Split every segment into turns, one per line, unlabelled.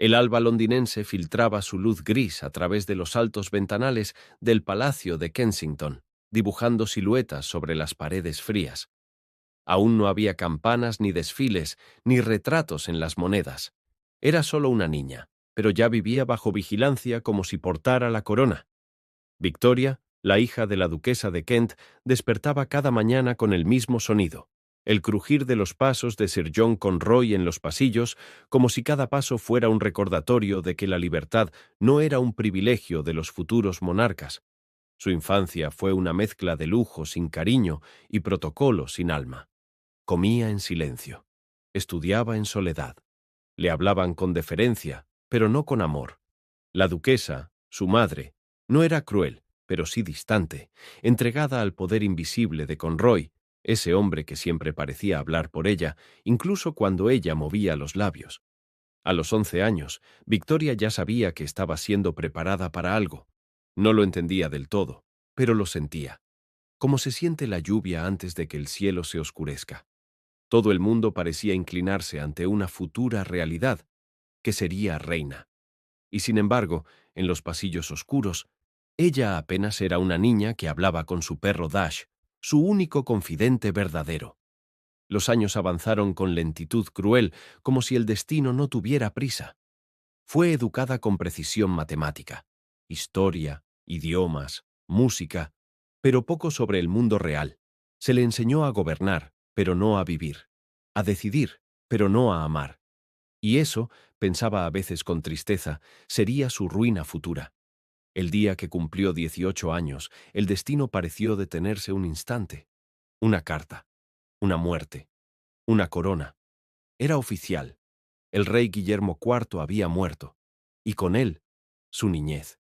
El alba londinense filtraba su luz gris a través de los altos ventanales del Palacio de Kensington, dibujando siluetas sobre las paredes frías. Aún no había campanas, ni desfiles, ni retratos en las monedas. Era solo una niña, pero ya vivía bajo vigilancia como si portara la corona. Victoria, la hija de la duquesa de Kent, despertaba cada mañana con el mismo sonido, el crujir de los pasos de Sir John Conroy en los pasillos, como si cada paso fuera un recordatorio de que la libertad no era un privilegio de los futuros monarcas. Su infancia fue una mezcla de lujo sin cariño y protocolo sin alma. Comía en silencio. Estudiaba en soledad. Le hablaban con deferencia, pero no con amor. La duquesa, su madre, no era cruel, pero sí distante, entregada al poder invisible de Conroy, ese hombre que siempre parecía hablar por ella, incluso cuando ella movía los labios. A los 11 años, Victoria ya sabía que estaba siendo preparada para algo. No lo entendía del todo, pero lo sentía, como se siente la lluvia antes de que el cielo se oscurezca. Todo el mundo parecía inclinarse ante una futura realidad, que sería reina. Y sin embargo, en los pasillos oscuros, ella apenas era una niña que hablaba con su perro Dash, su único confidente verdadero. Los años avanzaron con lentitud cruel, como si el destino no tuviera prisa. Fue educada con precisión matemática, historia, idiomas, música, pero poco sobre el mundo real. Se le enseñó a gobernar, pero no a vivir, a decidir, pero no a amar. Y eso, pensaba a veces con tristeza, sería su ruina futura. El día que cumplió 18 años, el destino pareció detenerse un instante. Una carta, una muerte, una corona. Era oficial. El rey Guillermo IV había muerto, y con él, su niñez.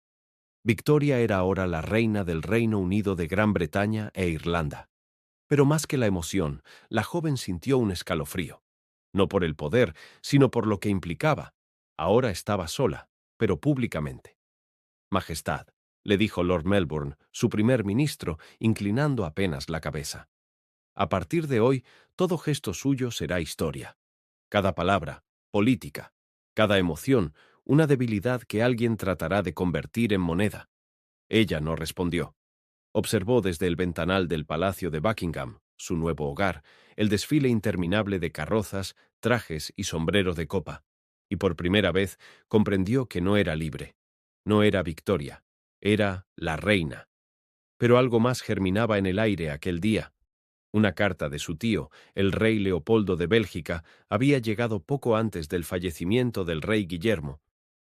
Victoria era ahora la reina del Reino Unido de Gran Bretaña e Irlanda. Pero más que la emoción, la joven sintió un escalofrío. No por el poder, sino por lo que implicaba. Ahora estaba sola, pero públicamente. Majestad, le dijo Lord Melbourne, su primer ministro, inclinando apenas la cabeza. A partir de hoy, todo gesto suyo será historia. Cada palabra, política. Cada emoción, una debilidad que alguien tratará de convertir en moneda. Ella no respondió. Observó desde el ventanal del Palacio de Buckingham, su nuevo hogar, el desfile interminable de carrozas, trajes y sombreros de copa, y por primera vez comprendió que no era libre. No era Victoria, era la reina. Pero algo más germinaba en el aire aquel día. Una carta de su tío, el rey Leopoldo de Bélgica, había llegado poco antes del fallecimiento del rey Guillermo.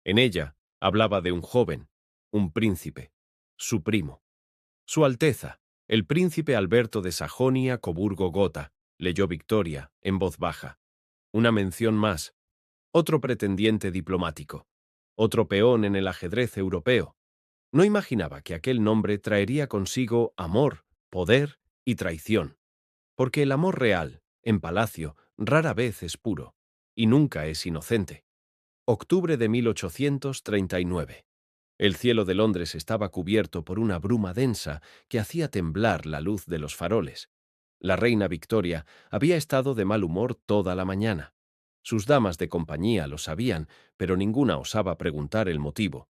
En ella hablaba de un joven, un príncipe, su primo. Su Alteza, el príncipe Alberto de Sajonia-Coburgo-Gotha, leyó Victoria, en voz baja. Una mención más. Otro pretendiente diplomático. Otro peón en el ajedrez europeo. No imaginaba que aquel nombre traería consigo amor, poder y traición. Porque el amor real, en palacio, rara vez es puro, y nunca es inocente. Octubre de 1839. El cielo de Londres estaba cubierto por una bruma densa que hacía temblar la luz de los faroles. La reina Victoria había estado de mal humor toda la mañana. Sus damas de compañía lo sabían, pero ninguna osaba preguntar el motivo.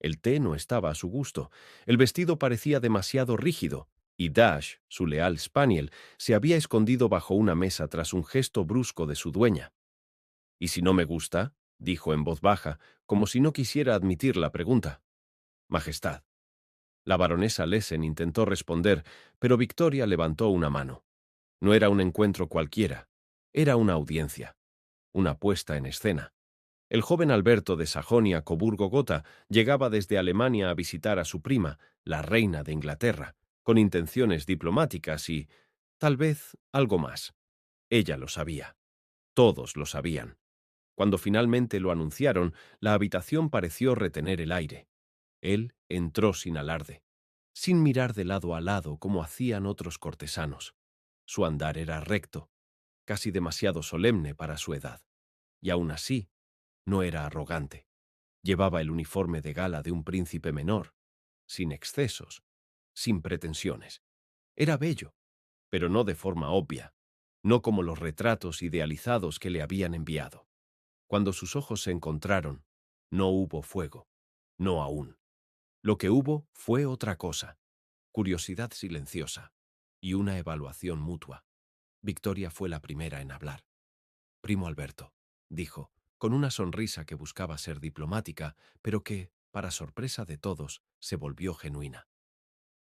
El té no estaba a su gusto, el vestido parecía demasiado rígido, y Dash, su leal spaniel, se había escondido bajo una mesa tras un gesto brusco de su dueña. «¿Y si no me gusta?», dijo en voz baja, como si no quisiera admitir la pregunta. «Majestad». La baronesa Lesen intentó responder, pero Victoria levantó una mano. No era un encuentro cualquiera, era una audiencia, una puesta en escena. El joven Alberto de Sajonia-Coburgo-Gotha llegaba desde Alemania a visitar a su prima, la reina de Inglaterra, con intenciones diplomáticas y, tal vez, algo más. Ella lo sabía. Todos lo sabían. Cuando finalmente lo anunciaron, la habitación pareció retener el aire. Él entró sin alarde, sin mirar de lado a lado como hacían otros cortesanos. Su andar era recto, casi demasiado solemne para su edad. Y aún así, no era arrogante. Llevaba el uniforme de gala de un príncipe menor, sin excesos, sin pretensiones. Era bello, pero no de forma obvia, no como los retratos idealizados que le habían enviado. Cuando sus ojos se encontraron, No hubo fuego. No aún. Lo que hubo fue otra cosa. Curiosidad silenciosa y una evaluación mutua. Victoria fue la primera en hablar. Primo Alberto, dijo, con una sonrisa que buscaba ser diplomática, pero que, para sorpresa de todos, se volvió genuina.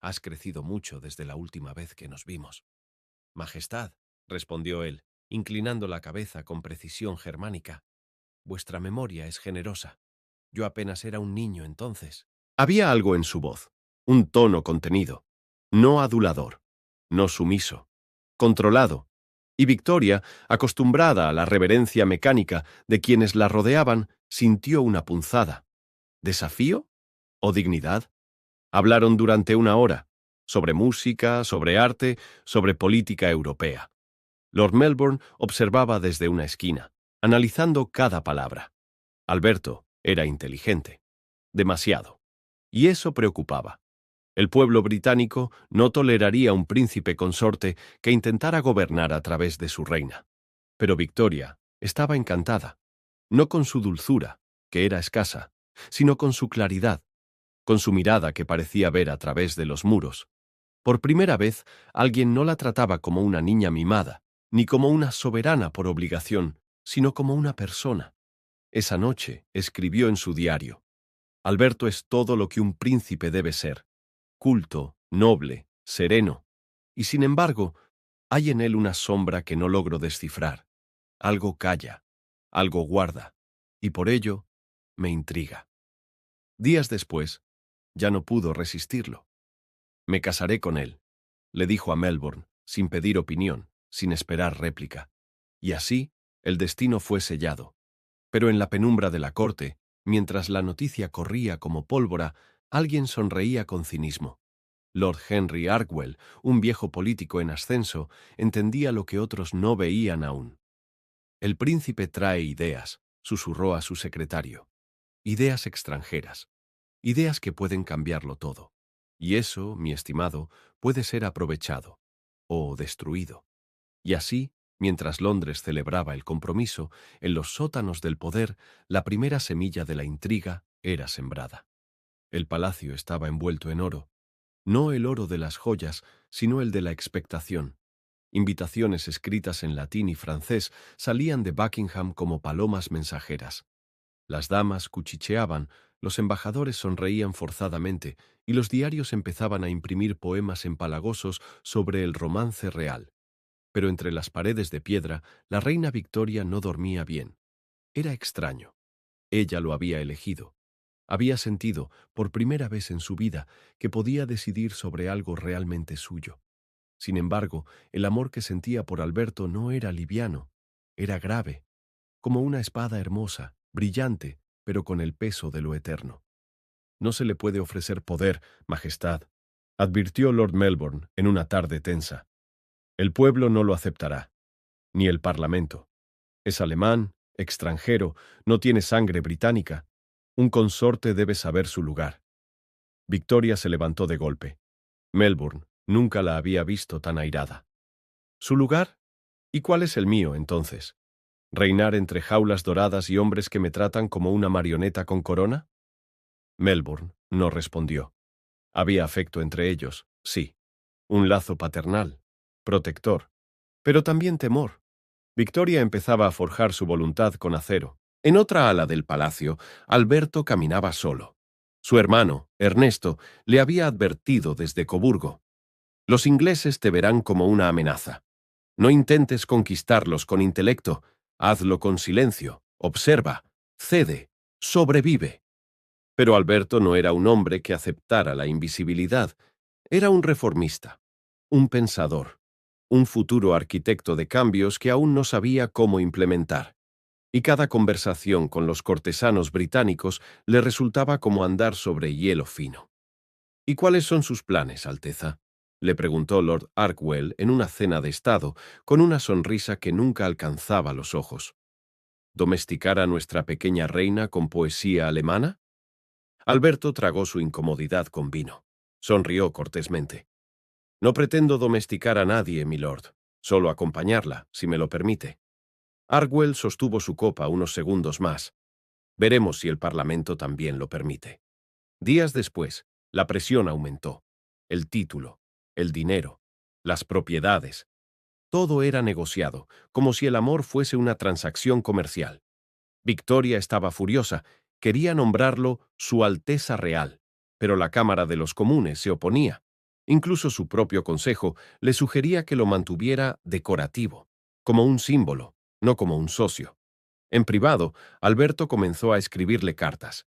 Has crecido mucho desde la última vez que nos vimos. Majestad, respondió él, inclinando la cabeza con precisión germánica. Vuestra memoria es generosa. Yo apenas era un niño entonces. Había algo en su voz, un tono contenido, no adulador, no sumiso, controlado, y Victoria, acostumbrada a la reverencia mecánica de quienes la rodeaban, sintió una punzada. ¿Desafío? ¿O dignidad? Hablaron durante una hora, sobre música, sobre arte, sobre política europea. Lord Melbourne observaba desde una esquina, analizando cada palabra. Alberto era inteligente. Demasiado. Y eso preocupaba. El pueblo británico no toleraría un príncipe consorte que intentara gobernar a través de su reina. Pero Victoria estaba encantada, no con su dulzura, que era escasa, sino con su claridad, con su mirada que parecía ver a través de los muros. Por primera vez, alguien no la trataba como una niña mimada, ni como una soberana por obligación, sino como una persona. Esa noche escribió en su diario: Alberto es todo lo que un príncipe debe ser, culto, noble, sereno, y sin embargo, hay en él una sombra que no logro descifrar. Algo calla, algo guarda, y por ello me intriga. Días después, ya no pudo resistirlo. Me casaré con él, le dijo a Melbourne, sin pedir opinión, sin esperar réplica. Y así, el destino fue sellado. Pero en la penumbra de la corte, mientras la noticia corría como pólvora, alguien sonreía con cinismo. Lord Henry Arkwell, un viejo político en ascenso, entendía lo que otros no veían aún. El príncipe trae ideas, susurró a su secretario. Ideas extranjeras. Ideas que pueden cambiarlo todo. Y eso, mi estimado, puede ser aprovechado o destruido. Y así, mientras Londres celebraba el compromiso, en los sótanos del poder, la primera semilla de la intriga era sembrada. El palacio estaba envuelto en oro, no el oro de las joyas, sino el de la expectación. Invitaciones escritas en latín y francés salían de Buckingham como palomas mensajeras. Las damas cuchicheaban, los embajadores sonreían forzadamente y los diarios empezaban a imprimir poemas empalagosos sobre el romance real. Pero entre las paredes de piedra, la reina Victoria no dormía bien. Era extraño. Ella lo había elegido. Había sentido, por primera vez en su vida, que podía decidir sobre algo realmente suyo. Sin embargo, el amor que sentía por Alberto no era liviano, era grave, como una espada hermosa, brillante, pero con el peso de lo eterno. No se le puede ofrecer poder, Majestad, advirtió Lord Melbourne en una tarde tensa. El pueblo no lo aceptará, ni el Parlamento. Es alemán, extranjero, no tiene sangre británica. Un consorte debe saber su lugar. Victoria se levantó de golpe. Melbourne nunca la había visto tan airada. ¿Su lugar? ¿Y cuál es el mío, entonces? ¿Reinar entre jaulas doradas y hombres que me tratan como una marioneta con corona? Melbourne no respondió. Había afecto entre ellos, sí. Un lazo paternal, protector, pero también temor. Victoria empezaba a forjar su voluntad con acero. En otra ala del palacio, Alberto caminaba solo. Su hermano, Ernesto, le había advertido desde Coburgo: los ingleses te verán como una amenaza. No intentes conquistarlos con intelecto, hazlo con silencio, observa, cede, sobrevive. Pero Alberto no era un hombre que aceptara la invisibilidad. Era un reformista, un pensador, un futuro arquitecto de cambios que aún no sabía cómo implementar. Y cada conversación con los cortesanos británicos le resultaba como andar sobre hielo fino. ¿Y cuáles son sus planes, Alteza?, le preguntó Lord Arkwell en una cena de Estado, con una sonrisa que nunca alcanzaba los ojos. ¿Domesticar a nuestra pequeña reina con poesía alemana? Alberto tragó su incomodidad con vino. Sonrió cortésmente. No pretendo domesticar a nadie, milord, solo acompañarla, si me lo permite. Arkwell sostuvo su copa unos segundos más. Veremos si el Parlamento también lo permite. Días después, la presión aumentó. El título, el dinero, las propiedades. Todo era negociado, como si el amor fuese una transacción comercial. Victoria estaba furiosa, quería nombrarlo Su Alteza Real, pero la Cámara de los Comunes se oponía. Incluso su propio consejo le sugería que lo mantuviera decorativo, como un símbolo, no como un socio. En privado, Alberto comenzó a escribirle cartas,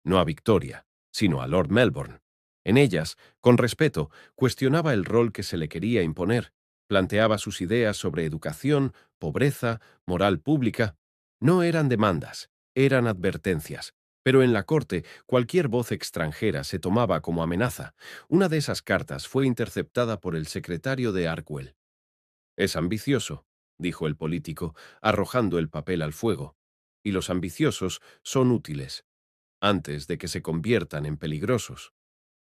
no a Victoria, sino a Lord Melbourne. En ellas, con respeto, cuestionaba el rol que se le quería imponer, planteaba sus ideas sobre educación, pobreza, moral pública. No eran demandas, eran advertencias, pero en la corte cualquier voz extranjera se tomaba como amenaza. Una de esas cartas fue interceptada por el secretario de Arkwell. «Es ambicioso», dijo el político, arrojando el papel al fuego, «y los ambiciosos son útiles, antes de que se conviertan en peligrosos».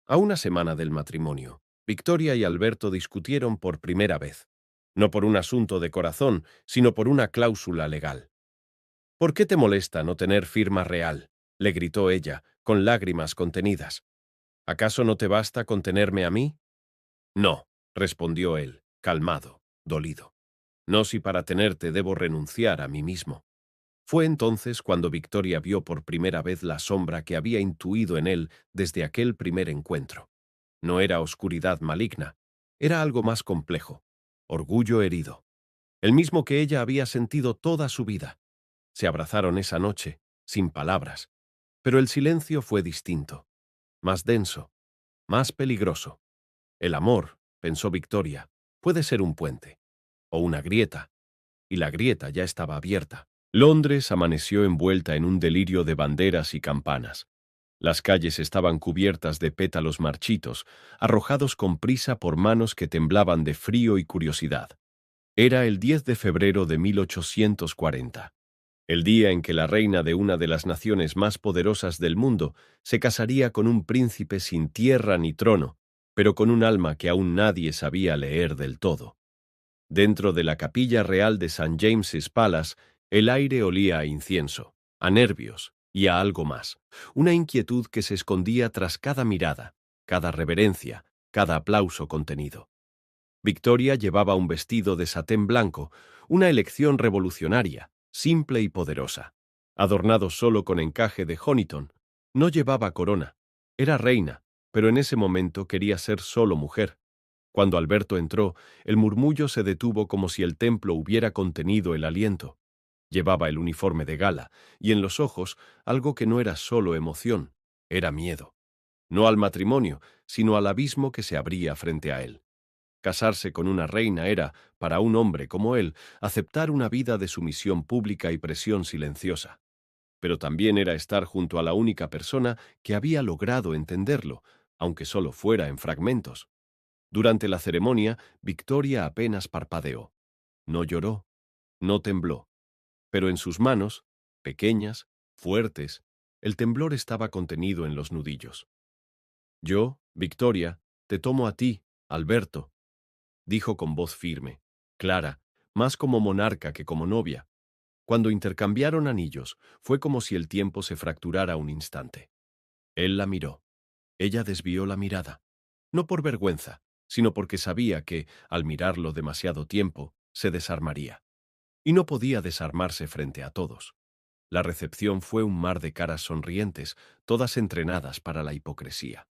A una semana del matrimonio, Victoria y Alberto discutieron por primera vez, no por un asunto de corazón, sino por una cláusula legal. «¿Por qué te molesta no tener firma real?», le gritó ella, con lágrimas contenidas. «¿Acaso no te basta con tenerme a mí?». «No», respondió él, calmado, dolido. «No si para tenerte debo renunciar a mí mismo». Fue entonces cuando Victoria vio por primera vez la sombra que había intuido en él desde aquel primer encuentro. No era oscuridad maligna, era algo más complejo, orgullo herido, el mismo que ella había sentido toda su vida. Se abrazaron esa noche, sin palabras, pero el silencio fue distinto, más denso, más peligroso. El amor, pensó Victoria, puede ser un puente, o una grieta, y la grieta ya estaba abierta. Londres amaneció envuelta en un delirio de banderas y campanas. Las calles estaban cubiertas de pétalos marchitos, arrojados con prisa por manos que temblaban de frío y curiosidad. Era el 10 de febrero de 1840, el día en que la reina de una de las naciones más poderosas del mundo se casaría con un príncipe sin tierra ni trono, pero con un alma que aún nadie sabía leer del todo. Dentro de la capilla real de St. James's Palace, el aire olía a incienso, a nervios y a algo más, una inquietud que se escondía tras cada mirada, cada reverencia, cada aplauso contenido. Victoria llevaba un vestido de satén blanco, una elección revolucionaria, simple y poderosa. Adornado solo con encaje de Honiton, no llevaba corona. Era reina, pero en ese momento quería ser solo mujer. Cuando Alberto entró, el murmullo se detuvo como si el templo hubiera contenido el aliento. Llevaba el uniforme de gala, y en los ojos algo que no era solo emoción, era miedo. No al matrimonio, sino al abismo que se abría frente a él. Casarse con una reina era, para un hombre como él, aceptar una vida de sumisión pública y presión silenciosa. Pero también era estar junto a la única persona que había logrado entenderlo, aunque solo fuera en fragmentos. Durante la ceremonia, Victoria apenas parpadeó. No lloró, no tembló, pero en sus manos, pequeñas, fuertes, el temblor estaba contenido en los nudillos. «Yo, Victoria, te tomo a ti, Alberto», dijo con voz firme, clara, más como monarca que como novia. Cuando intercambiaron anillos, fue como si el tiempo se fracturara un instante. Él la miró. Ella desvió la mirada, no por vergüenza, sino porque sabía que, al mirarlo demasiado tiempo, se desarmaría. Y no podía desarmarse frente a todos. La recepción fue un mar de caras sonrientes, todas entrenadas para la hipocresía.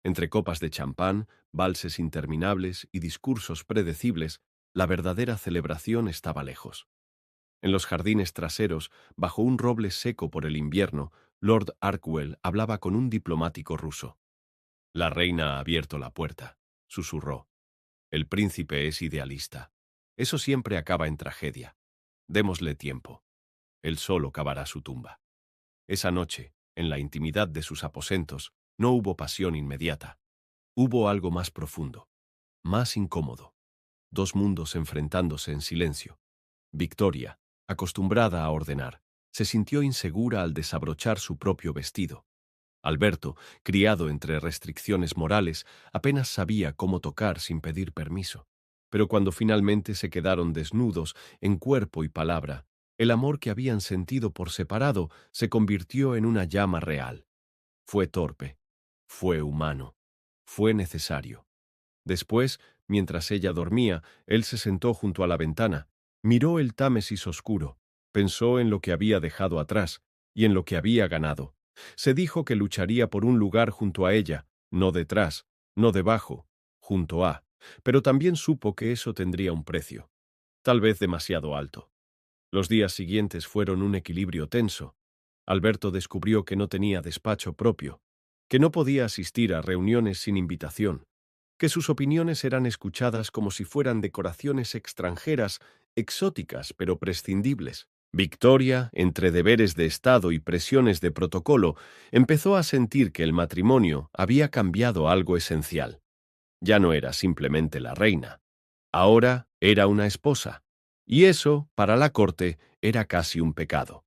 Entre copas de champán, valses interminables y discursos predecibles, la verdadera celebración estaba lejos. En los jardines traseros, bajo un roble seco por el invierno, Lord Arkwell hablaba con un diplomático ruso. «La reina ha abierto la puerta», susurró. «El príncipe es idealista. Eso siempre acaba en tragedia. Démosle tiempo. Él solo cavará su tumba». Esa noche, en la intimidad de sus aposentos, no hubo pasión inmediata. Hubo algo más profundo, más incómodo. Dos mundos enfrentándose en silencio. Victoria, acostumbrada a ordenar, se sintió insegura al desabrochar su propio vestido. Alberto, criado entre restricciones morales, apenas sabía cómo tocar sin pedir permiso. Pero cuando finalmente se quedaron desnudos en cuerpo y palabra, El amor que habían sentido por separado se convirtió en una llama real. Fue torpe, fue humano, fue necesario. Después, mientras ella dormía, él se sentó junto a la ventana, miró el Támesis oscuro, pensó en lo que había dejado atrás y en lo que había ganado. Se dijo que lucharía por un lugar junto a ella, no detrás, no debajo, junto a, pero también supo que eso tendría un precio, tal vez demasiado alto. Los días siguientes fueron un equilibrio tenso. Alberto descubrió que no tenía despacho propio, que no podía asistir a reuniones sin invitación, que sus opiniones eran escuchadas como si fueran decoraciones extranjeras, exóticas pero prescindibles. Victoria, entre deberes de Estado y presiones de protocolo, empezó a sentir que el matrimonio había cambiado algo esencial. Ya no era simplemente la reina. Ahora era una esposa. Y eso, para la corte, era casi un pecado.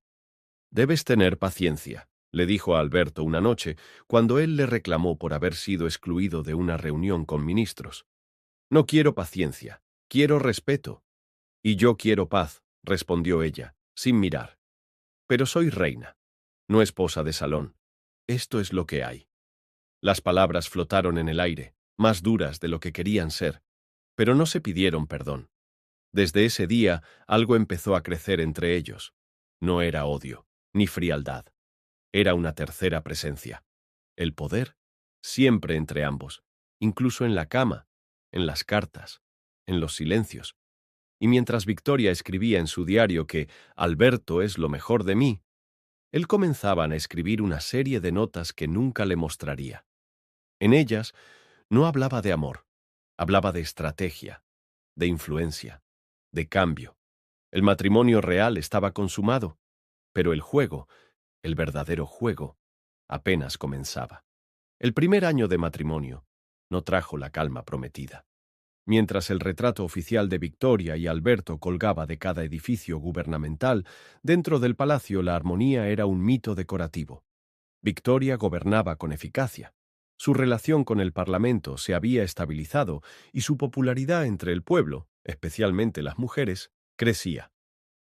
«Debes tener paciencia», le dijo a Alberto una noche, cuando él le reclamó por haber sido excluido de una reunión con ministros. «No quiero paciencia, quiero respeto». «Y yo quiero paz», respondió ella, sin mirar. «Pero soy reina, no esposa de salón. Esto es lo que hay». Las palabras flotaron en el aire, más duras de lo que querían ser, pero no se pidieron perdón. Desde ese día, algo empezó a crecer entre ellos. No era odio, ni frialdad. Era una tercera presencia. El poder, siempre entre ambos, incluso en la cama, en las cartas, en los silencios. Y mientras Victoria escribía en su diario que «Alberto es lo mejor de mí», él comenzaba a escribir una serie de notas que nunca le mostraría. En ellas, no hablaba de amor, hablaba de estrategia, de influencia, de cambio. El matrimonio real estaba consumado, pero el juego, el verdadero juego, apenas comenzaba. El primer año de matrimonio no trajo la calma prometida. Mientras el retrato oficial de Victoria y Alberto colgaba de cada edificio gubernamental, dentro del palacio la armonía era un mito decorativo. Victoria gobernaba con eficacia. Su relación con el Parlamento se había estabilizado y su popularidad entre el pueblo, especialmente las mujeres, crecía.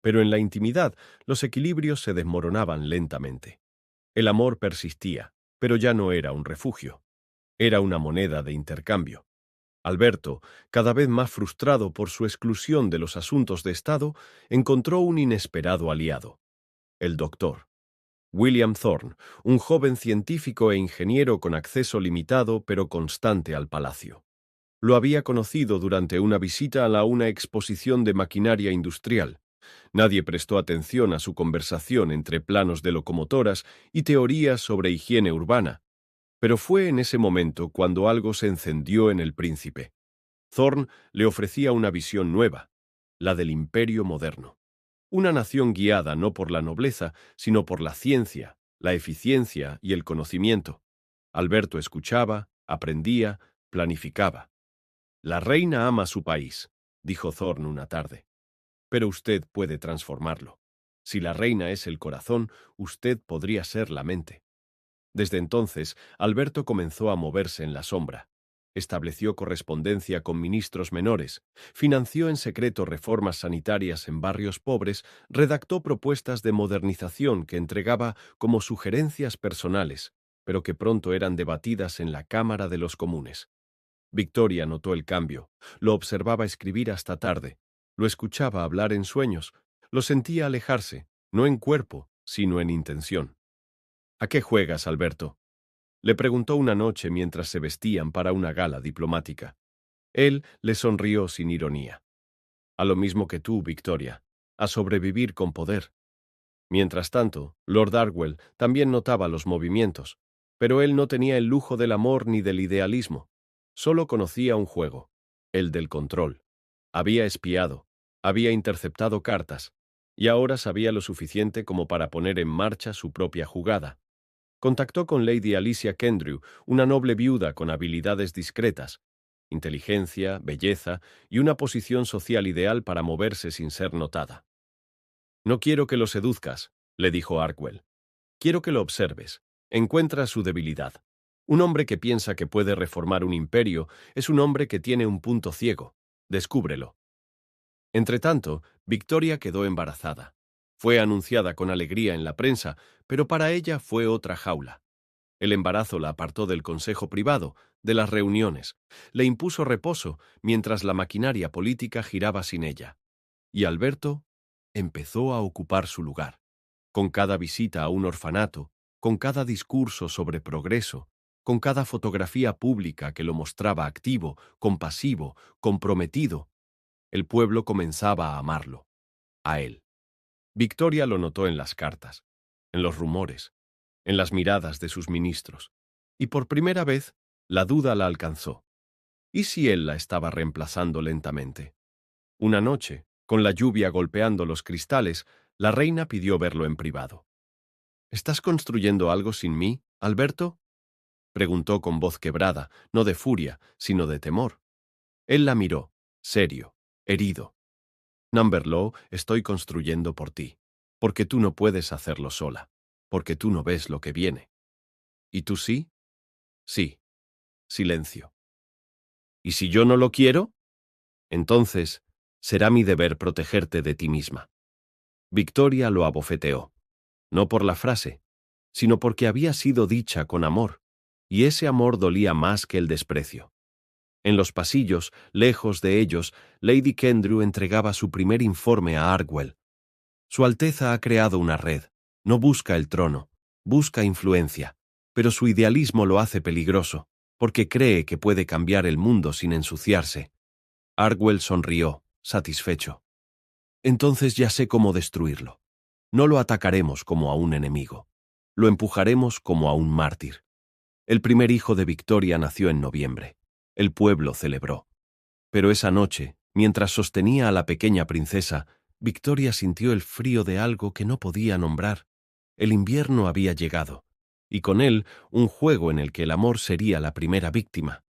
Pero en la intimidad, los equilibrios se desmoronaban lentamente. El amor persistía, pero ya no era un refugio. Era una moneda de intercambio. Alberto, cada vez más frustrado por su exclusión de los asuntos de Estado, encontró un inesperado aliado: el doctor William Thorne, un joven científico e ingeniero con acceso limitado pero constante al palacio. Lo había conocido durante una visita a una exposición de maquinaria industrial. Nadie prestó atención a su conversación entre planos de locomotoras y teorías sobre higiene urbana, pero fue en ese momento cuando algo se encendió en el príncipe. Thorne le ofrecía una visión nueva, la del imperio moderno. Una nación guiada no por la nobleza, sino por la ciencia, la eficiencia y el conocimiento. Alberto escuchaba, aprendía, planificaba. «La reina ama su país», dijo Thorne una tarde. «Pero usted puede transformarlo. Si la reina es el corazón, usted podría ser la mente». Desde entonces, Alberto comenzó a moverse en la sombra. Estableció correspondencia con ministros menores, financió en secreto reformas sanitarias en barrios pobres, redactó propuestas de modernización que entregaba como sugerencias personales, pero que pronto eran debatidas en la Cámara de los Comunes. Victoria notó el cambio, lo observaba escribir hasta tarde, lo escuchaba hablar en sueños, lo sentía alejarse, no en cuerpo, sino en intención. «¿A qué juegas, Alberto?», le preguntó una noche mientras se vestían para una gala diplomática. Él le sonrió sin ironía. «A lo mismo que tú, Victoria, a sobrevivir con poder». Mientras tanto, Lord Darwell también notaba los movimientos, pero él no tenía el lujo del amor ni del idealismo. Solo conocía un juego, el del control. Había espiado, había interceptado cartas, y ahora sabía lo suficiente como para poner en marcha su propia jugada. Contactó con Lady Alicia Kendrew, una noble viuda con habilidades discretas, inteligencia, belleza y una posición social ideal para moverse sin ser notada. «No quiero que lo seduzcas», le dijo Arkwell. «Quiero que lo observes. Encuentra su debilidad. Un hombre que piensa que puede reformar un imperio es un hombre que tiene un punto ciego. Descúbrelo». Entretanto, Victoria quedó embarazada. Fue anunciada con alegría en la prensa, pero para ella fue otra jaula. El embarazo la apartó del consejo privado, de las reuniones. Le impuso reposo mientras la maquinaria política giraba sin ella. Y Alberto empezó a ocupar su lugar. Con cada visita a un orfanato, con cada discurso sobre progreso, con cada fotografía pública que lo mostraba activo, compasivo, comprometido, el pueblo comenzaba a amarlo, a él. Victoria lo notó en las cartas, en los rumores, en las miradas de sus ministros, y por primera vez la duda la alcanzó. ¿Y si él la estaba reemplazando lentamente? Una noche, con la lluvia golpeando los cristales, la reina pidió verlo en privado. ¿Estás construyendo algo sin mí, Alberto?, preguntó con voz quebrada, no de furia, sino de temor. Él la miró, serio, herido. Numberlaw, estoy construyendo por ti, porque tú no puedes hacerlo sola, porque tú no ves lo que viene. ¿Y tú sí? Sí. Silencio. ¿Y si yo no lo quiero? Entonces, será mi deber protegerte de ti misma. Victoria lo abofeteó, no por la frase, sino porque había sido dicha con amor, y ese amor dolía más que el desprecio. En los pasillos, lejos de ellos, Lady Kendrew entregaba su primer informe a Arkwell. Su Alteza ha creado una red, no busca el trono, busca influencia, pero su idealismo lo hace peligroso, porque cree que puede cambiar el mundo sin ensuciarse. Arkwell sonrió, satisfecho. Entonces ya sé cómo destruirlo. No lo atacaremos como a un enemigo. Lo empujaremos como a un mártir. El primer hijo de Victoria nació en noviembre. El pueblo celebró. Pero esa noche, mientras sostenía a la pequeña princesa, Victoria sintió el frío de algo que no podía nombrar. El invierno había llegado, y con él un juego en el que el amor sería la primera víctima.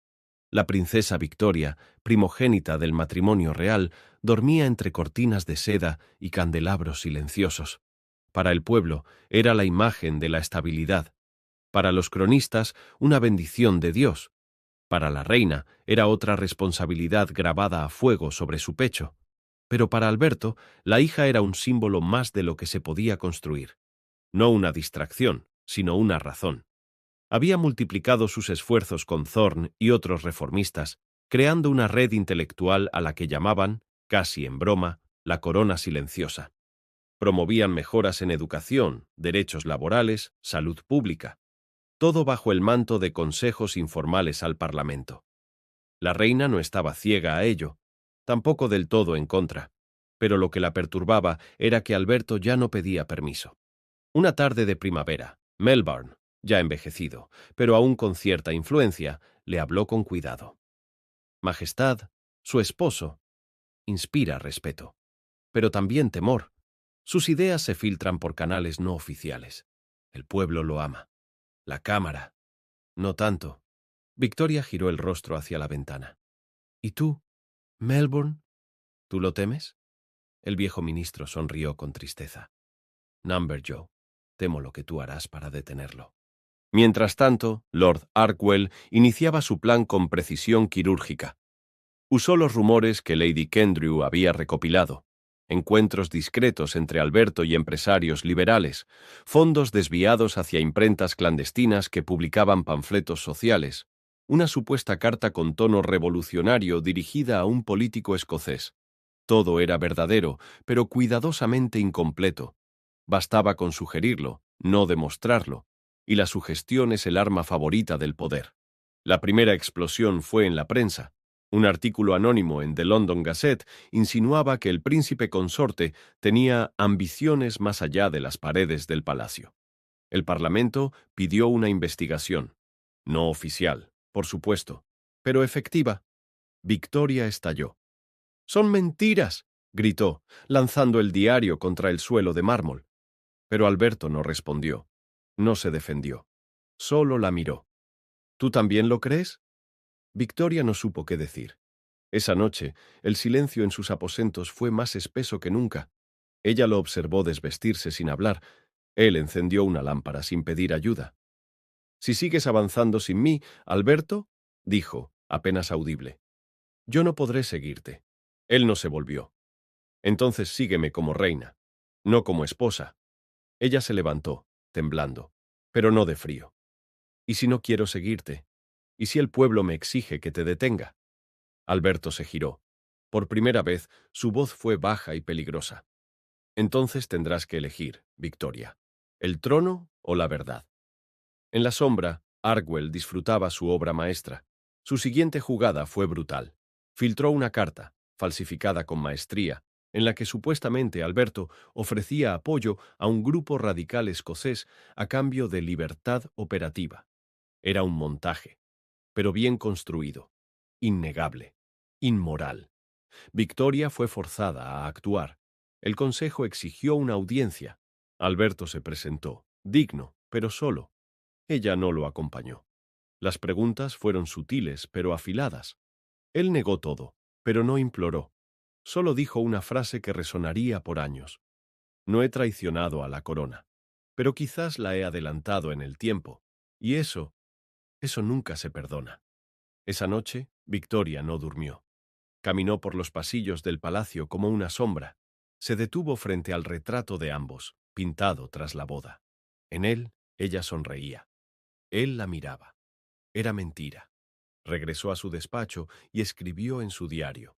La princesa Victoria, primogénita del matrimonio real, dormía entre cortinas de seda y candelabros silenciosos. Para el pueblo era la imagen de la estabilidad. Para los cronistas, una bendición de Dios. Para la reina era otra responsabilidad grabada a fuego sobre su pecho. Pero para Alberto, la hija era un símbolo más de lo que se podía construir. No una distracción, sino una razón. Había multiplicado sus esfuerzos con Thorne y otros reformistas, creando una red intelectual a la que llamaban, casi en broma, la corona silenciosa. Promovían mejoras en educación, derechos laborales, salud pública. Todo bajo el manto de consejos informales al Parlamento. La reina no estaba ciega a ello, tampoco del todo en contra, pero lo que la perturbaba era que Alberto ya no pedía permiso. Una tarde de primavera, Melbourne, ya envejecido, pero aún con cierta influencia, le habló con cuidado. Majestad, su esposo, inspira respeto, pero también temor. Sus ideas se filtran por canales no oficiales. El pueblo lo ama. La Cámara, no tanto. Victoria giró el rostro hacia la ventana. ¿Y tú, Melbourne? ¿Tú lo temes? El viejo ministro sonrió con tristeza. Joe, temo lo que tú harás para detenerlo. Mientras tanto, Lord Arkwell iniciaba su plan con precisión quirúrgica. Usó los rumores que Lady Kendrew había recopilado, encuentros discretos entre Alberto y empresarios liberales, fondos desviados hacia imprentas clandestinas que publicaban panfletos sociales, una supuesta carta con tono revolucionario dirigida a un político escocés. Todo era verdadero, pero cuidadosamente incompleto. Bastaba con sugerirlo, no demostrarlo, y la sugestión es el arma favorita del poder. La primera explosión fue en la prensa. Un artículo anónimo en The London Gazette insinuaba que el príncipe consorte tenía ambiciones más allá de las paredes del palacio. El Parlamento pidió una investigación. No oficial, por supuesto, pero efectiva. Victoria estalló. «¡Son mentiras!», gritó, lanzando el diario contra el suelo de mármol. Pero Alberto no respondió. No se defendió. Solo la miró. «¿Tú también lo crees?». Victoria no supo qué decir. Esa noche, el silencio en sus aposentos fue más espeso que nunca. Ella lo observó desvestirse sin hablar. Él encendió una lámpara sin pedir ayuda. «Si sigues avanzando sin mí, Alberto», dijo, apenas audible, «yo no podré seguirte». Él no se volvió. «Entonces sígueme como reina». no como esposa. Ella se levantó, temblando, pero no de frío. ¿Y si no quiero seguirte? ¿Y si el pueblo me exige que te detenga? Alberto se giró. Por primera vez, su voz fue baja y peligrosa. Entonces tendrás que elegir, Victoria, el trono o la verdad. En la sombra, Argüell disfrutaba su obra maestra. Su siguiente jugada fue brutal. Filtró una carta, falsificada con maestría, en la que supuestamente Alberto ofrecía apoyo a un grupo radical escocés a cambio de libertad operativa. Era un montaje, pero bien construido, innegable, inmoral. Victoria fue forzada a actuar. El consejo exigió una audiencia. Alberto se presentó, digno, pero solo. Ella no lo acompañó. Las preguntas fueron sutiles, pero afiladas. Él negó todo, pero no imploró. Solo dijo una frase que resonaría por años. No he traicionado a la corona, pero quizás la he adelantado en el tiempo. Y eso nunca se perdona. Esa noche, Victoria no durmió. Caminó por los pasillos del palacio como una sombra. Se detuvo frente al retrato de ambos, pintado tras la boda. En él, ella sonreía. Él la miraba. Era mentira. Regresó a su despacho y escribió en su diario: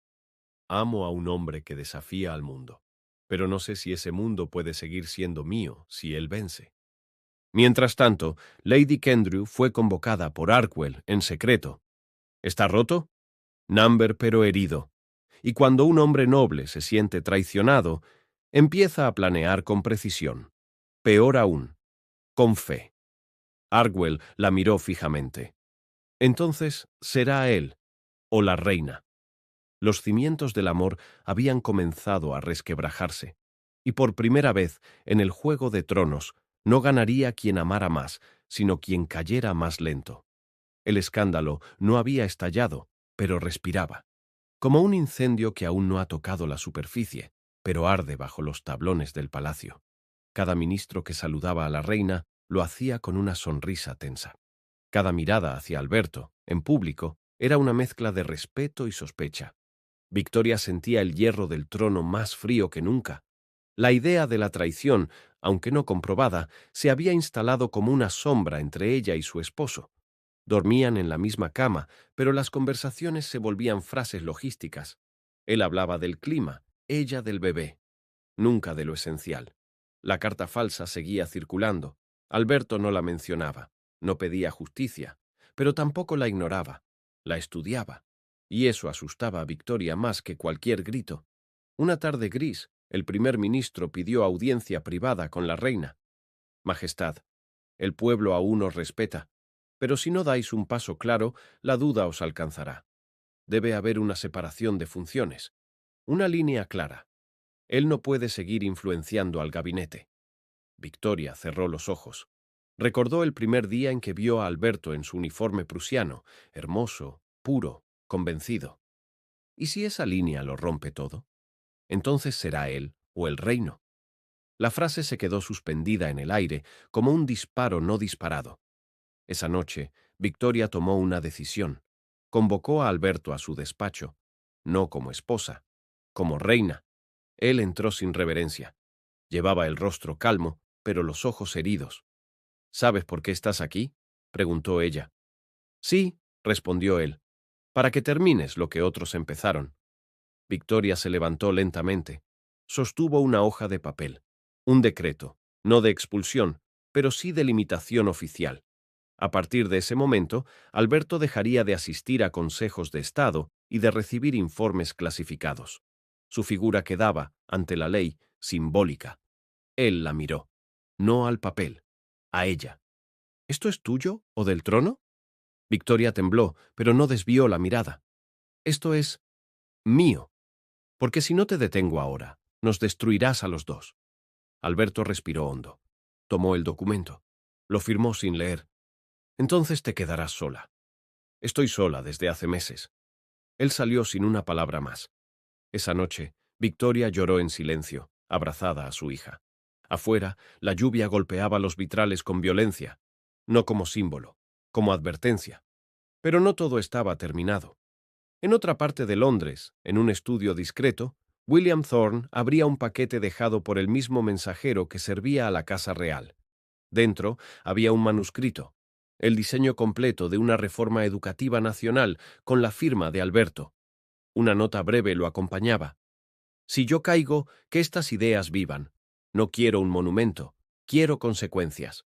Amo a un hombre que desafía al mundo, pero no sé si ese mundo puede seguir siendo mío si él vence. Mientras tanto, Lady Kendrew fue convocada por Arkwell en secreto. ¿Está roto? Number pero herido. Y cuando un hombre noble se siente traicionado, empieza a planear con precisión. Peor aún, con fe. Arkwell la miró fijamente. Entonces será él, o la reina. Los cimientos del amor habían comenzado a resquebrajarse, y por primera vez en el Juego de Tronos no ganaría quien amara más, sino quien cayera más lento. El escándalo no había estallado, pero respiraba, como un incendio que aún no ha tocado la superficie, pero arde bajo los tablones del palacio. Cada ministro que saludaba a la reina lo hacía con una sonrisa tensa. Cada mirada hacia Alberto, en público, era una mezcla de respeto y sospecha. Victoria sentía el hierro del trono más frío que nunca. La idea de la traición, aunque no comprobada, se había instalado como una sombra entre ella y su esposo. Dormían en la misma cama, pero las conversaciones se volvían frases logísticas. Él hablaba del clima, ella del bebé, nunca de lo esencial. La carta falsa seguía circulando. Alberto no la mencionaba, no pedía justicia, pero tampoco la ignoraba, la estudiaba. Y eso asustaba a Victoria más que cualquier grito. Una tarde gris, el primer ministro pidió audiencia privada con la reina. Majestad, el pueblo aún os respeta, pero si no dais un paso claro, la duda os alcanzará. Debe haber una separación de funciones, una línea clara. Él no puede seguir influenciando al gabinete. Victoria cerró los ojos. Recordó el primer día en que vio a Alberto en su uniforme prusiano, hermoso, puro, convencido. ¿Y si esa línea lo rompe todo? Entonces será él o el reino. La frase se quedó suspendida en el aire como un disparo no disparado. Esa noche, Victoria tomó una decisión. Convocó a Alberto a su despacho, no como esposa, como reina. Él entró sin reverencia. Llevaba el rostro calmo, pero los ojos heridos. ¿Sabes por qué estás aquí?, preguntó ella. Sí, respondió él, para que termines lo que otros empezaron. Victoria se levantó lentamente. Sostuvo una hoja de papel. Un decreto, no de expulsión, pero sí de limitación oficial. A partir de ese momento, Alberto dejaría de asistir a consejos de Estado y de recibir informes clasificados. Su figura quedaba, ante la ley, simbólica. Él la miró, no al papel, a ella. ¿Esto es tuyo o del trono? Victoria tembló, pero no desvió la mirada. Esto es mío, porque si no te detengo ahora, nos destruirás a los dos. Alberto respiró hondo. Tomó el documento. Lo firmó sin leer. Entonces te quedarás sola. Estoy sola desde hace meses. Él salió sin una palabra más. Esa noche, Victoria lloró en silencio, abrazada a su hija. Afuera, la lluvia golpeaba los vitrales con violencia, no como símbolo, como advertencia. Pero no todo estaba terminado. En otra parte de Londres, en un estudio discreto, William Thorne abría un paquete dejado por el mismo mensajero que servía a la Casa Real. Dentro había un manuscrito, el diseño completo de una reforma educativa nacional con la firma de Alberto. Una nota breve lo acompañaba. Si yo caigo, que estas ideas vivan. No quiero un monumento, quiero consecuencias.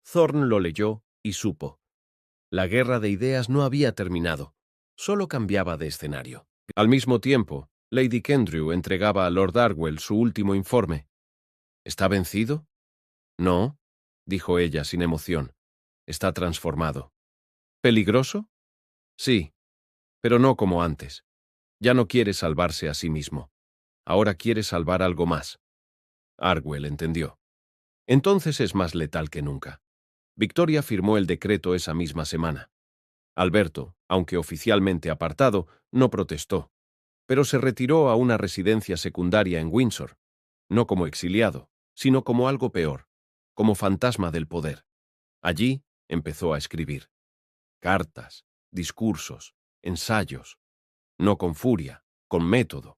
Thorne lo leyó y supo. La guerra de ideas no había terminado, solo cambiaba de escenario. Al mismo tiempo, Lady Kendrew entregaba a Lord Arwell su último informe. ¿Está vencido? No, dijo ella sin emoción. Está transformado. ¿Peligroso? Sí, pero no como antes. Ya no quiere salvarse a sí mismo. Ahora quiere salvar algo más. Arwell entendió. Entonces es más letal que nunca. Victoria firmó el decreto esa misma semana. Alberto, aunque oficialmente apartado, no protestó, pero se retiró a una residencia secundaria en Windsor, no como exiliado, sino como algo peor, como fantasma del poder. Allí empezó a escribir. Cartas, discursos, ensayos, no con furia, con método.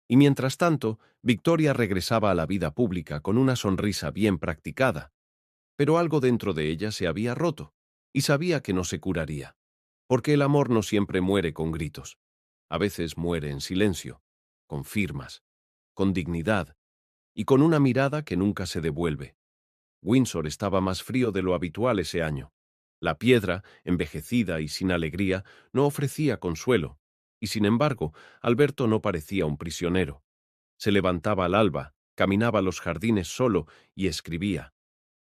Y mientras tanto, Victoria regresaba a la vida pública con una sonrisa bien practicada, pero algo dentro de ella se había roto, y sabía que no se curaría, porque el amor no siempre muere con gritos. A veces muere en silencio, con firmas, con dignidad, y con una mirada que nunca se devuelve. Windsor estaba más frío de lo habitual ese año. La piedra, envejecida y sin alegría, no ofrecía consuelo, y sin embargo, Alberto no parecía un prisionero. Se levantaba al alba, caminaba los jardines solo y escribía.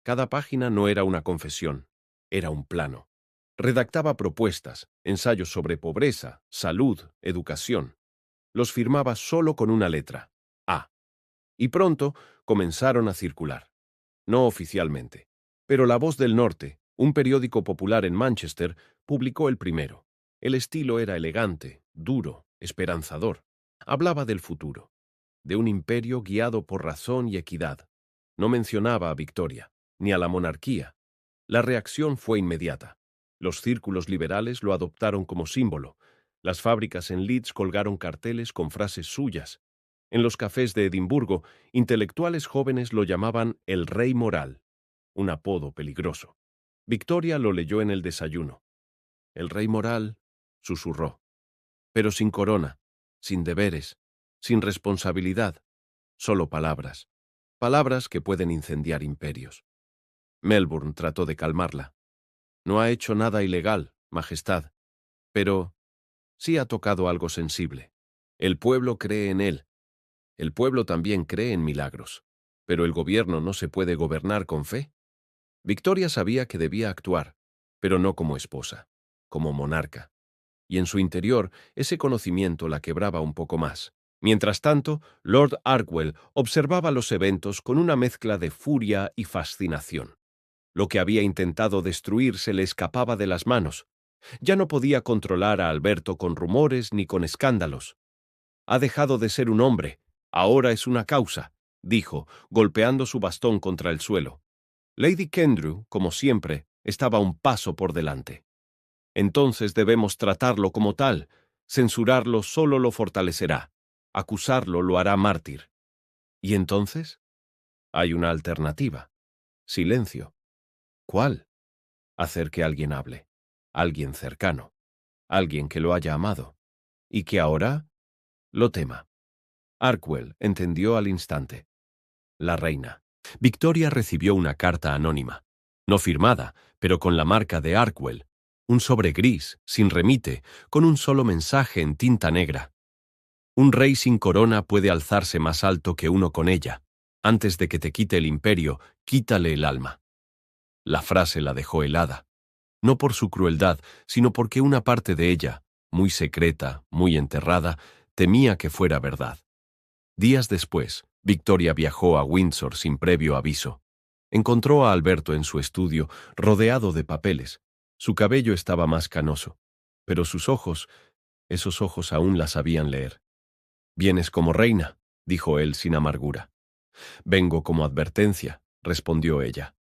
Cada página no era una confesión, era un plano. Redactaba propuestas, ensayos sobre pobreza, salud, educación. Los firmaba solo con una letra, A. Y pronto comenzaron a circular. No oficialmente. Pero La Voz del Norte, un periódico popular en Manchester, publicó el primero. El estilo era elegante, duro, esperanzador. Hablaba del futuro, de un imperio guiado por razón y equidad. No mencionaba a Victoria, ni a la monarquía. La reacción fue inmediata. Los círculos liberales lo adoptaron como símbolo. Las fábricas en Leeds colgaron carteles con frases suyas. En los cafés de Edimburgo, intelectuales jóvenes lo llamaban el Rey Moral, un apodo peligroso. Victoria lo leyó en el desayuno. El Rey Moral, susurró, pero sin corona, sin deberes, sin responsabilidad, solo palabras. Palabras que pueden incendiar imperios. Melbourne trató de calmarla. No ha hecho nada ilegal, Majestad, pero sí ha tocado algo sensible. El pueblo cree en él. El pueblo también cree en milagros. Pero el gobierno no se puede gobernar con fe. Victoria sabía que debía actuar, pero no como esposa, como monarca. Y en su interior ese conocimiento la quebraba un poco más. Mientras tanto, Lord Arkwell observaba los eventos con una mezcla de furia y fascinación. Lo que había intentado destruir se le escapaba de las manos. Ya no podía controlar a Alberto con rumores ni con escándalos. Ha dejado de ser un hombre, ahora es una causa, dijo, golpeando su bastón contra el suelo. Lady Kendrew, como siempre, estaba un paso por delante. Entonces debemos tratarlo como tal. Censurarlo solo lo fortalecerá. Acusarlo lo hará mártir. ¿Y entonces? Hay una alternativa. Silencio. ¿Cuál? Hacer que alguien hable. Alguien cercano. Alguien que lo haya amado. Y que ahora lo tema. Arkwell entendió al instante. La reina. Victoria recibió una carta anónima. No firmada, pero con la marca de Arkwell. Un sobre gris, sin remite, con un solo mensaje en tinta negra. Un rey sin corona puede alzarse más alto que uno con ella. Antes de que te quite el imperio, quítale el alma. La frase la dejó helada. No por su crueldad, sino porque una parte de ella, muy secreta, muy enterrada, temía que fuera verdad. Días después, Victoria viajó a Windsor sin previo aviso. Encontró a Alberto en su estudio, rodeado de papeles. Su cabello estaba más canoso, pero sus ojos, esos ojos aún la sabían leer. «Vienes como reina», dijo él sin amargura. «Vengo como advertencia», respondió ella.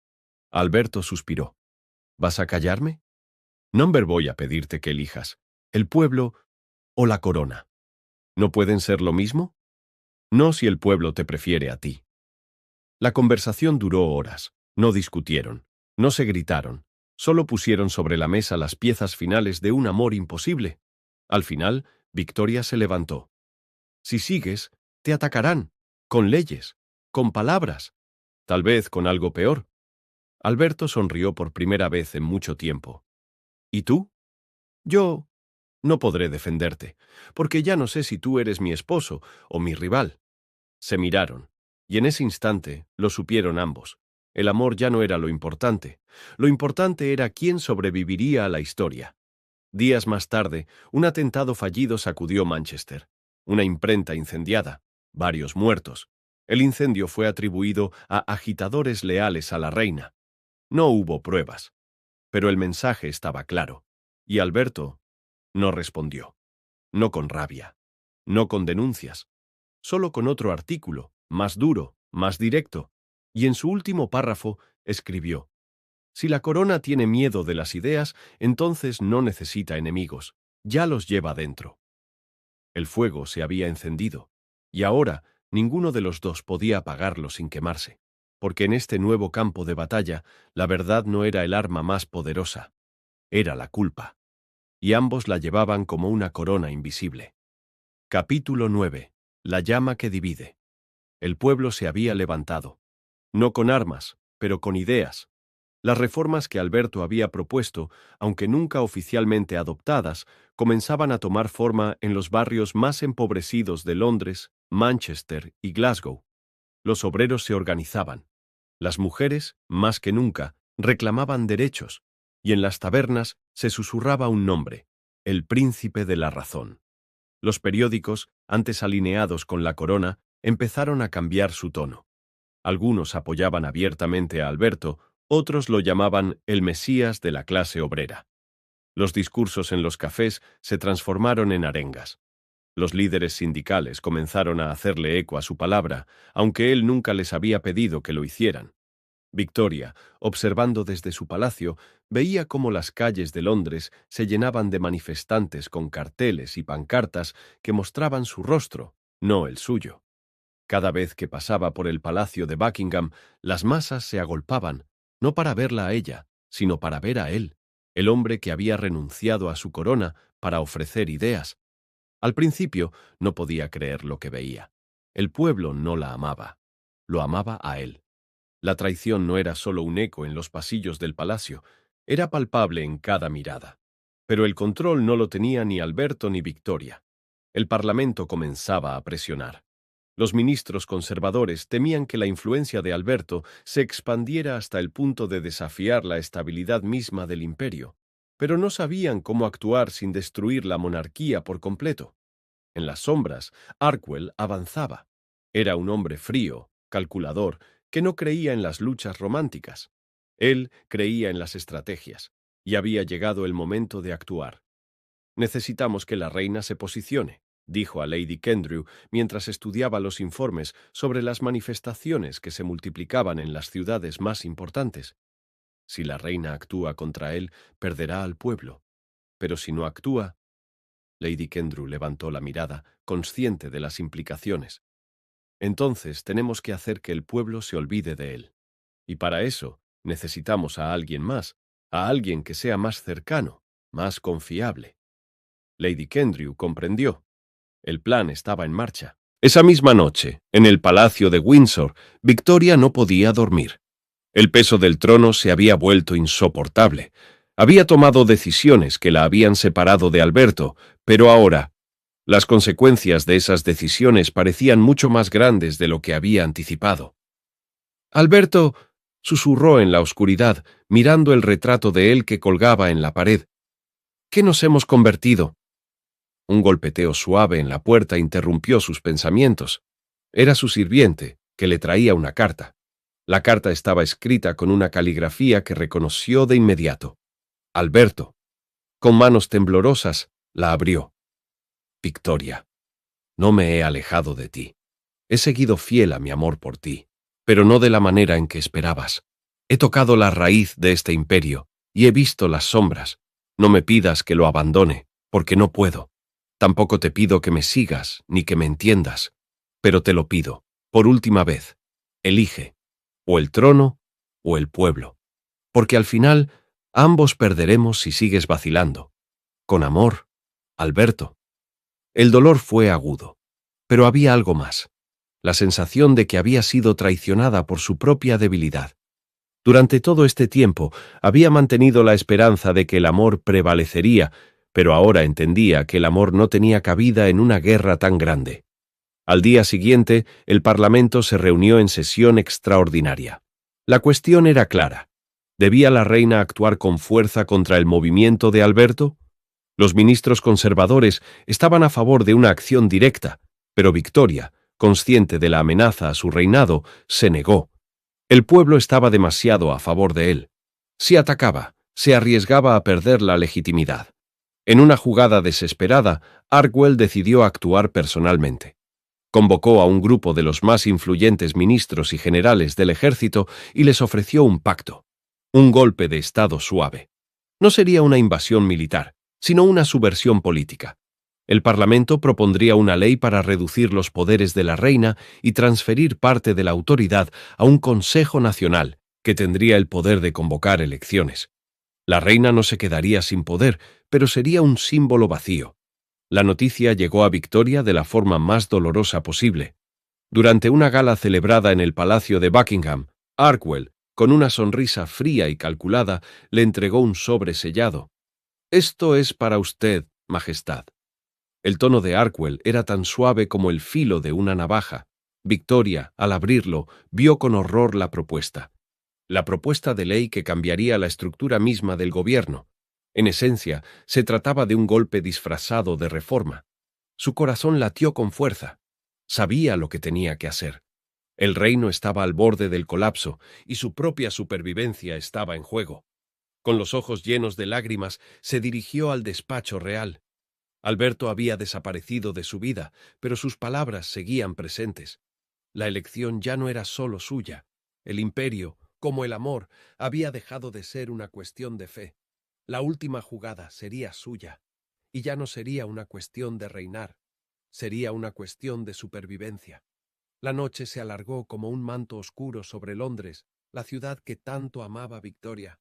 Alberto suspiró. «¿Vas a callarme? No voy a pedirte que elijas. ¿El pueblo o la corona? ¿No pueden ser lo mismo?» No si el pueblo te prefiere a ti. La conversación duró horas. No discutieron, no se gritaron, solo pusieron sobre la mesa las piezas finales de un amor imposible. Al final, Victoria se levantó. Si sigues, te atacarán, con leyes, con palabras, tal vez con algo peor. Alberto sonrió por primera vez en mucho tiempo. ¿Y tú? Yo no podré defenderte, porque ya no sé si tú eres mi esposo o mi rival. Se miraron, y en ese instante lo supieron ambos. El amor ya no era lo importante era quién sobreviviría a la historia. Días más tarde, un atentado fallido sacudió Manchester. Una imprenta incendiada, varios muertos. El incendio fue atribuido a agitadores leales a la reina. No hubo pruebas, pero el mensaje estaba claro, y Alberto no respondió. No con rabia, no con denuncias, solo con otro artículo, más duro, más directo, y en su último párrafo escribió: si la corona tiene miedo de las ideas, entonces no necesita enemigos, ya los lleva dentro. El fuego se había encendido, y ahora ninguno de los dos podía apagarlo sin quemarse, porque en este nuevo campo de batalla la verdad no era el arma más poderosa, era la culpa, y ambos la llevaban como una corona invisible. Capítulo 9. La llama que divide. El pueblo se había levantado, no con armas, pero con ideas. Las reformas que Alberto había propuesto, aunque nunca oficialmente adoptadas, comenzaban a tomar forma en los barrios más empobrecidos de Londres, Manchester y Glasgow. Los obreros se organizaban. Las mujeres, más que nunca, reclamaban derechos, y en las tabernas se susurraba un nombre: el príncipe de la razón. Los periódicos, antes alineados con la corona, empezaron a cambiar su tono. Algunos apoyaban abiertamente a Alberto, otros lo llamaban el Mesías de la clase obrera. Los discursos en los cafés se transformaron en arengas. Los líderes sindicales comenzaron a hacerle eco a su palabra, aunque él nunca les había pedido que lo hicieran. Victoria, observando desde su palacio, veía cómo las calles de Londres se llenaban de manifestantes con carteles y pancartas que mostraban su rostro, no el suyo. Cada vez que pasaba por el palacio de Buckingham, las masas se agolpaban, no para verla a ella, sino para ver a él, el hombre que había renunciado a su corona para ofrecer ideas. Al principio no podía creer lo que veía. El pueblo no la amaba, lo amaba a él. La traición no era solo un eco en los pasillos del palacio, era palpable en cada mirada. Pero el control no lo tenía ni Alberto ni Victoria. El Parlamento comenzaba a presionar. Los ministros conservadores temían que la influencia de Alberto se expandiera hasta el punto de desafiar la estabilidad misma del imperio, pero no sabían cómo actuar sin destruir la monarquía por completo. En las sombras, Arkwell avanzaba. Era un hombre frío, calculador, que no creía en las luchas románticas. Él creía en las estrategias, y había llegado el momento de actuar. Necesitamos que la reina se posicione, dijo a Lady Kendrew mientras estudiaba los informes sobre las manifestaciones que se multiplicaban en las ciudades más importantes. Si la reina actúa contra él, perderá al pueblo. Pero si no actúa... Lady Kendrew levantó la mirada, consciente de las implicaciones. Entonces tenemos que hacer que el pueblo se olvide de él. Y para eso necesitamos a alguien más, a alguien que sea más cercano, más confiable. Lady Kendrew comprendió. El plan estaba en marcha. Esa misma noche, en el palacio de Windsor, Victoria no podía dormir. El peso del trono se había vuelto insoportable. Había tomado decisiones que la habían separado de Alberto, pero ahora, las consecuencias de esas decisiones parecían mucho más grandes de lo que había anticipado. Alberto, susurró en la oscuridad, mirando el retrato de él que colgaba en la pared. ¿Qué nos hemos convertido? Un golpeteo suave en la puerta interrumpió sus pensamientos. Era su sirviente, que le traía una carta. La carta estaba escrita con una caligrafía que reconoció de inmediato. Alberto. Con manos temblorosas, la abrió. Victoria, no me he alejado de ti. He seguido fiel a mi amor por ti, pero no de la manera en que esperabas. He tocado la raíz de este imperio y he visto las sombras. No me pidas que lo abandone, porque no puedo. Tampoco te pido que me sigas ni que me entiendas. Pero te lo pido, por última vez, elige, o el trono o el pueblo, porque al final ambos perderemos si sigues vacilando. Con amor, Alberto. El dolor fue agudo, pero había algo más, la sensación de que había sido traicionada por su propia debilidad. Durante todo este tiempo había mantenido la esperanza de que el amor prevalecería, pero ahora entendía que el amor no tenía cabida en una guerra tan grande. Al día siguiente, el Parlamento se reunió en sesión extraordinaria. La cuestión era clara. ¿Debía la reina actuar con fuerza contra el movimiento de Alberto? Los ministros conservadores estaban a favor de una acción directa, pero Victoria, consciente de la amenaza a su reinado, se negó. El pueblo estaba demasiado a favor de él. Si atacaba, se arriesgaba a perder la legitimidad. En una jugada desesperada, Arkwell decidió actuar personalmente. Convocó a un grupo de los más influyentes ministros y generales del ejército y les ofreció un pacto. Un golpe de Estado suave. No sería una invasión militar, sino una subversión política. El Parlamento propondría una ley para reducir los poderes de la reina y transferir parte de la autoridad a un Consejo Nacional, que tendría el poder de convocar elecciones. La reina no se quedaría sin poder, pero sería un símbolo vacío. La noticia llegó a Victoria de la forma más dolorosa posible. Durante una gala celebrada en el Palacio de Buckingham, Arkwell, con una sonrisa fría y calculada, le entregó un sobre sellado. «Esto es para usted, Majestad». El tono de Arkwell era tan suave como el filo de una navaja. Victoria, al abrirlo, vio con horror la propuesta. La propuesta de ley que cambiaría la estructura misma del gobierno. En esencia, se trataba de un golpe disfrazado de reforma. Su corazón latió con fuerza. Sabía lo que tenía que hacer. El reino estaba al borde del colapso y su propia supervivencia estaba en juego. Con los ojos llenos de lágrimas, se dirigió al despacho real. Alberto había desaparecido de su vida, pero sus palabras seguían presentes. La elección ya no era solo suya. El imperio, como el amor, había dejado de ser una cuestión de fe. La última jugada sería suya, y ya no sería una cuestión de reinar, sería una cuestión de supervivencia. La noche se alargó como un manto oscuro sobre Londres, la ciudad que tanto amaba Victoria.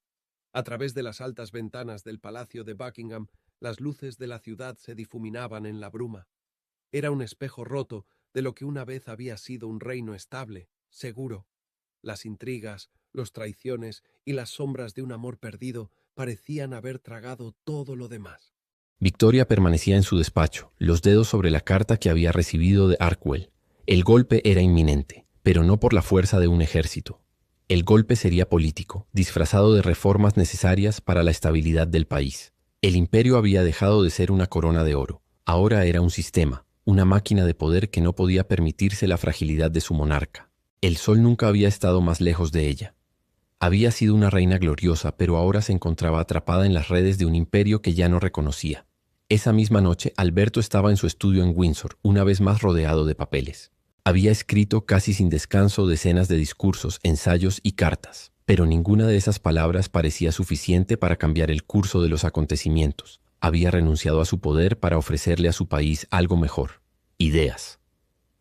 A través de las altas ventanas del Palacio de Buckingham, las luces de la ciudad se difuminaban en la bruma. Era un espejo roto de lo que una vez había sido un reino estable, seguro. Las intrigas, los traiciones y las sombras de un amor perdido parecían haber tragado todo lo demás.
Victoria permanecía en su despacho, los dedos sobre la carta que había recibido de Arkwell. El golpe era inminente, pero no por la fuerza de un ejército. El golpe sería político, disfrazado de reformas necesarias para la estabilidad del país. El imperio había dejado de ser una corona de oro. Ahora era un sistema, una máquina de poder que no podía permitirse la fragilidad de su monarca. El sol nunca había estado más lejos de ella. Había sido una reina gloriosa, pero ahora se encontraba atrapada en las redes de un imperio que ya no reconocía. Esa misma noche, Alberto estaba en su estudio en Windsor, una vez más rodeado de papeles. Había escrito casi sin descanso decenas de discursos, ensayos y cartas, pero ninguna de esas palabras parecía suficiente para cambiar el curso de los acontecimientos. Había renunciado a su poder para ofrecerle a su país algo mejor, ideas.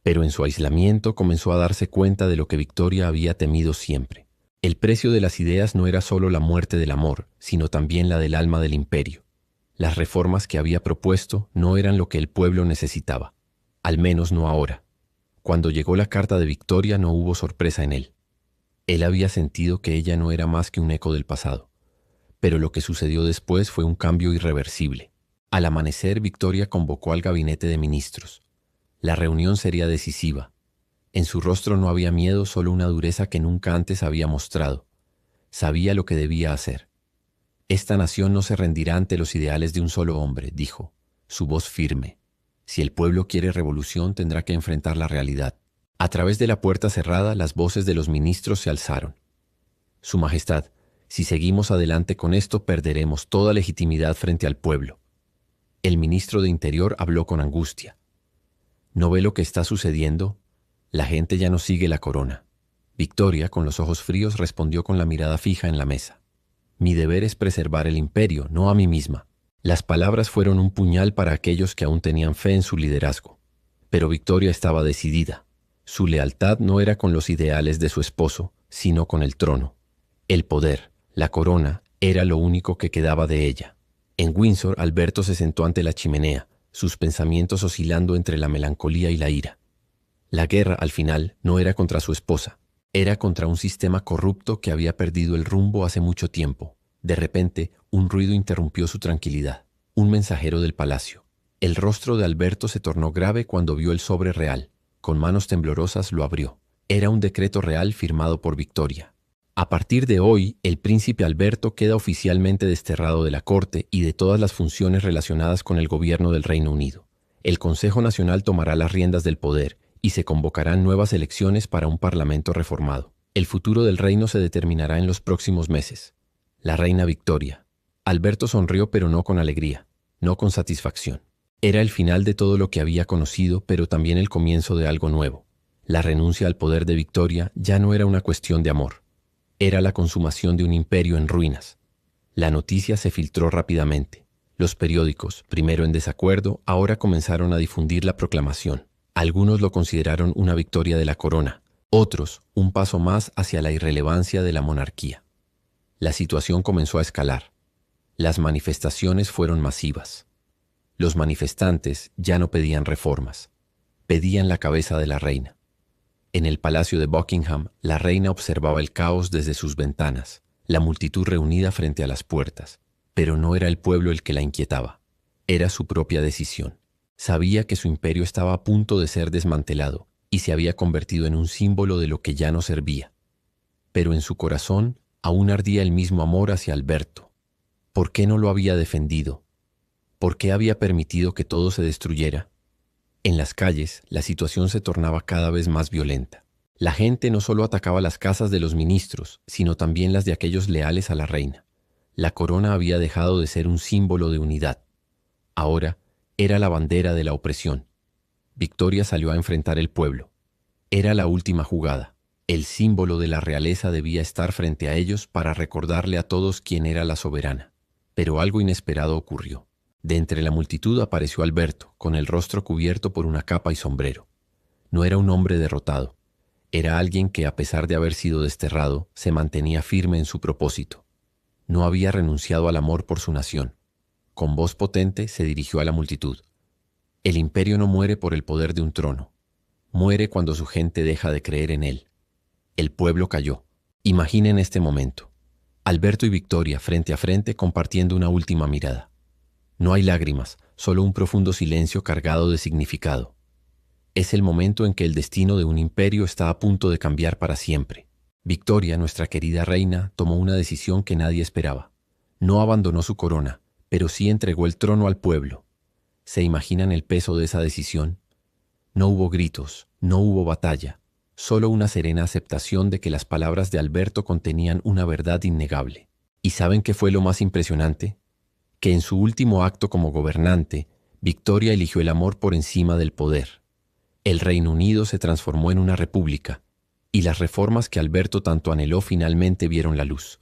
Pero en su aislamiento comenzó a darse cuenta de lo que Victoria había temido siempre. El precio de las ideas no era solo la muerte del amor, sino también la del alma del imperio. Las reformas que había propuesto no eran lo que el pueblo necesitaba, al menos no ahora. Cuando llegó la carta de Victoria no hubo sorpresa en él. Él había sentido que ella no era más que un eco del pasado. Pero lo que sucedió después fue un cambio irreversible. Al amanecer, Victoria convocó al gabinete de ministros. La reunión sería decisiva. En su rostro no había miedo, solo una dureza que nunca antes había mostrado. Sabía lo que debía hacer. Esta nación no se rendirá ante los ideales de un solo hombre, dijo, su voz firme. Si el pueblo quiere revolución, tendrá que enfrentar la realidad. A través de la puerta cerrada, las voces de los ministros se alzaron. Su Majestad, si seguimos adelante con esto, perderemos toda legitimidad frente al pueblo. El ministro de Interior habló con angustia. ¿No ve lo que está sucediendo? La gente ya no sigue la corona. Victoria, con los ojos fríos, respondió con la mirada fija en la mesa. Mi deber es preservar el imperio, no a mí misma. Las palabras fueron un puñal para aquellos que aún tenían fe en su liderazgo. Pero Victoria estaba decidida. Su lealtad no era con los ideales de su esposo, sino con el trono. El poder, la corona, era lo único que quedaba de ella. En Windsor, Alberto se sentó ante la chimenea, sus pensamientos oscilando entre la melancolía y la ira. La guerra, al final, no era contra su esposa. Era contra un sistema corrupto que había perdido el rumbo hace mucho tiempo. De repente, un ruido interrumpió su tranquilidad. Un mensajero del palacio. El rostro de Alberto se tornó grave cuando vio el sobre real. Con manos temblorosas lo abrió. Era un decreto real firmado por Victoria. A partir de hoy, el príncipe Alberto queda oficialmente desterrado de la corte y de todas las funciones relacionadas con el gobierno del Reino Unido. El Consejo Nacional tomará las riendas del poder y se convocarán nuevas elecciones para un parlamento reformado. El futuro del reino se determinará en los próximos meses. La reina Victoria. Alberto sonrió, pero no con alegría, no con satisfacción. Era el final de todo lo que había conocido, pero también el comienzo de algo nuevo. La renuncia al poder de Victoria ya no era una cuestión de amor. Era la consumación de un imperio en ruinas. La noticia se filtró rápidamente. Los periódicos, primero en desacuerdo, ahora comenzaron a difundir la proclamación. Algunos lo consideraron una victoria de la corona, otros un paso más hacia la irrelevancia de la monarquía. La situación comenzó a escalar. Las manifestaciones fueron masivas. Los manifestantes ya no pedían reformas, pedían la cabeza de la reina. En el palacio de Buckingham, la reina observaba el caos desde sus ventanas, la multitud reunida frente a las puertas. Pero no era el pueblo el que la inquietaba, era su propia decisión. Sabía que su imperio estaba a punto de ser desmantelado y se había convertido en un símbolo de lo que ya no servía. Pero en su corazón aún ardía el mismo amor hacia Alberto. ¿Por qué no lo había defendido? ¿Por qué había permitido que todo se destruyera? En las calles, la situación se tornaba cada vez más violenta. La gente no solo atacaba las casas de los ministros, sino también las de aquellos leales a la reina. La corona había dejado de ser un símbolo de unidad. Ahora era la bandera de la opresión. Victoria salió a enfrentar el pueblo. Era la última jugada. El símbolo de la realeza debía estar frente a ellos para recordarle a todos quién era la soberana. Pero algo inesperado ocurrió. De entre la multitud apareció Alberto, con el rostro cubierto por una capa y sombrero. No era un hombre derrotado. Era alguien que, a pesar de haber sido desterrado, se mantenía firme en su propósito. No había renunciado al amor por su nación. Con voz potente se dirigió a la multitud. El imperio no muere por el poder de un trono. Muere cuando su gente deja de creer en él. El pueblo cayó. Imaginen este momento. Alberto y Victoria frente a frente compartiendo una última mirada. No hay lágrimas, solo un profundo silencio cargado de significado. Es el momento en que el destino de un imperio está a punto de cambiar para siempre. Victoria, nuestra querida reina, tomó una decisión que nadie esperaba. No abandonó su corona, pero sí entregó el trono al pueblo. ¿Se imaginan el peso de esa decisión? No hubo gritos, no hubo batalla, solo una serena aceptación de que las palabras de Alberto contenían una verdad innegable. ¿Y saben qué fue lo más impresionante? Que en su último acto como gobernante, Victoria eligió el amor por encima del poder. El Reino Unido se transformó en una república, y las reformas que Alberto tanto anheló finalmente vieron la luz.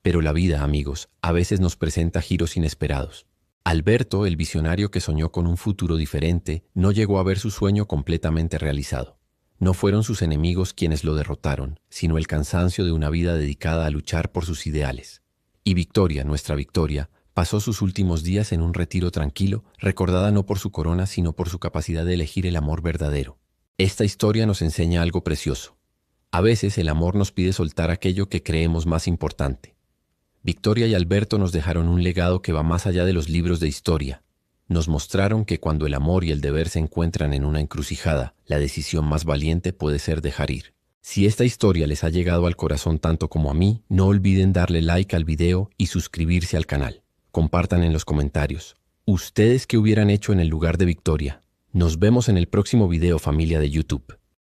Pero la vida, amigos, a veces nos presenta giros inesperados. Alberto, el visionario que soñó con un futuro diferente, no llegó a ver su sueño completamente realizado. No fueron sus enemigos quienes lo derrotaron, sino el cansancio de una vida dedicada a luchar por sus ideales. Y Victoria, nuestra Victoria, pasó sus últimos días en un retiro tranquilo, recordada no por su corona, sino por su capacidad de elegir el amor verdadero. Esta historia nos enseña algo precioso. A veces el amor nos pide soltar aquello que creemos más importante. Victoria y Alberto nos dejaron un legado que va más allá de los libros de historia. Nos mostraron que cuando el amor y el deber se encuentran en una encrucijada, la decisión más valiente puede ser dejar ir. Si esta historia les ha llegado al corazón tanto como a mí, no olviden darle like al video y suscribirse al canal. Compartan en los comentarios. ¿Ustedes qué hubieran hecho en el lugar de Victoria? Nos vemos en el próximo video, familia de YouTube.